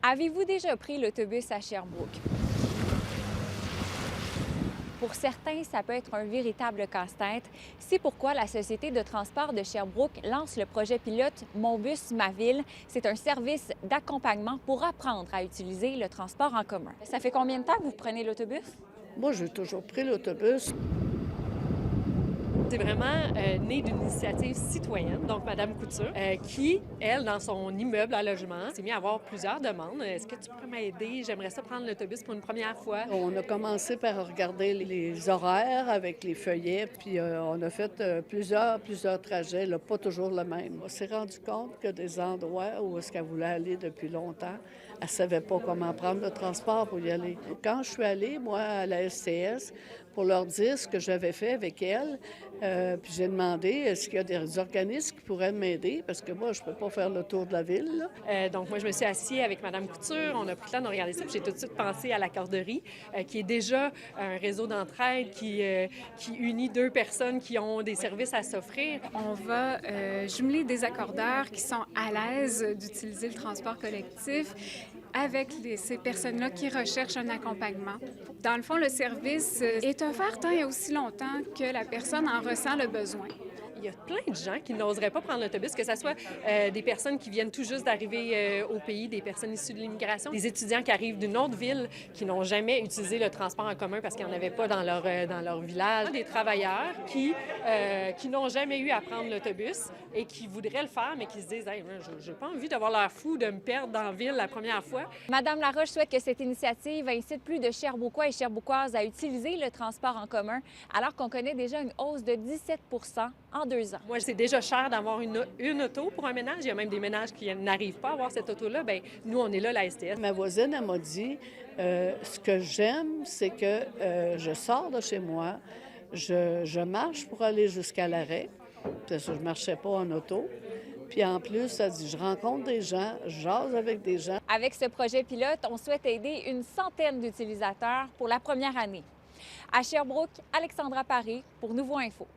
Avez-vous déjà pris l'autobus à Sherbrooke? Pour certains, ça peut être un véritable casse-tête. C'est pourquoi la Société de transport de Sherbrooke lance le projet pilote Mon bus, ma ville. C'est un service d'accompagnement pour apprendre à utiliser le transport en commun. Ça fait combien de temps que vous prenez l'autobus? Moi, j'ai toujours pris l'autobus. C'est vraiment né d'une initiative citoyenne, donc Madame Couture, qui, elle, dans son immeuble à logement, s'est mis à avoir plusieurs demandes. Est-ce que tu pourrais m'aider? J'aimerais ça prendre l'autobus pour une première fois. On a commencé par regarder les horaires avec les feuillets, puis on a fait plusieurs trajets, là, pas toujours le même. On s'est rendu compte que des endroits où est-ce qu'elle voulait aller depuis longtemps, elle ne savait pas comment prendre le transport pour y aller. Quand je suis allée, moi, à la STS, pour leur dire ce que j'avais fait avec elle, puis j'ai demandé est-ce qu'il y a des organismes qui pourraient m'aider, parce que moi, je ne peux pas faire le tour de la ville, là. Donc, moi, je me suis assise avec Madame Couture. On a pris le temps de regarder ça. Puis j'ai tout de suite pensé à la Corderie, qui est déjà un réseau d'entraide qui unit deux personnes qui ont des services à s'offrir. On va jumeler des accordeurs qui sont à l'aise d'utiliser le transport collectif avec ces personnes-là qui recherchent un accompagnement. Dans le fond, le service est offert tant et aussi longtemps que la personne en ressent le besoin. Il y a plein de gens qui n'oseraient pas prendre l'autobus, que ce soit des personnes qui viennent tout juste d'arriver au pays, des personnes issues de l'immigration, des étudiants qui arrivent d'une autre ville qui n'ont jamais utilisé le transport en commun parce qu'il n'y en avait pas dans leur village, des travailleurs qui n'ont jamais eu à prendre l'autobus et qui voudraient le faire, mais qui se disent hey, « je n'ai pas envie d'avoir l'air fou de me perdre dans la ville la première fois ». Madame Laroche souhaite que cette initiative incite plus de Sherbrookois et Sherbrookoises à utiliser le transport en commun, alors qu'on connaît déjà une hausse de 17 en 2 ans. Moi, c'est déjà cher d'avoir une auto pour un ménage. Il y a même des ménages qui n'arrivent pas à avoir cette auto-là. Bien, nous, on est là, la STS. Ma voisine, elle m'a dit ce que j'aime, c'est que je sors de chez moi, je marche pour aller jusqu'à l'arrêt, parce que je ne marchais pas en auto. Puis en plus, elle dit je rencontre des gens, je jase avec des gens. Avec ce projet pilote, on souhaite aider une centaine d'utilisateurs pour la première année. À Sherbrooke, Alexandra Paré pour Nouveau Info.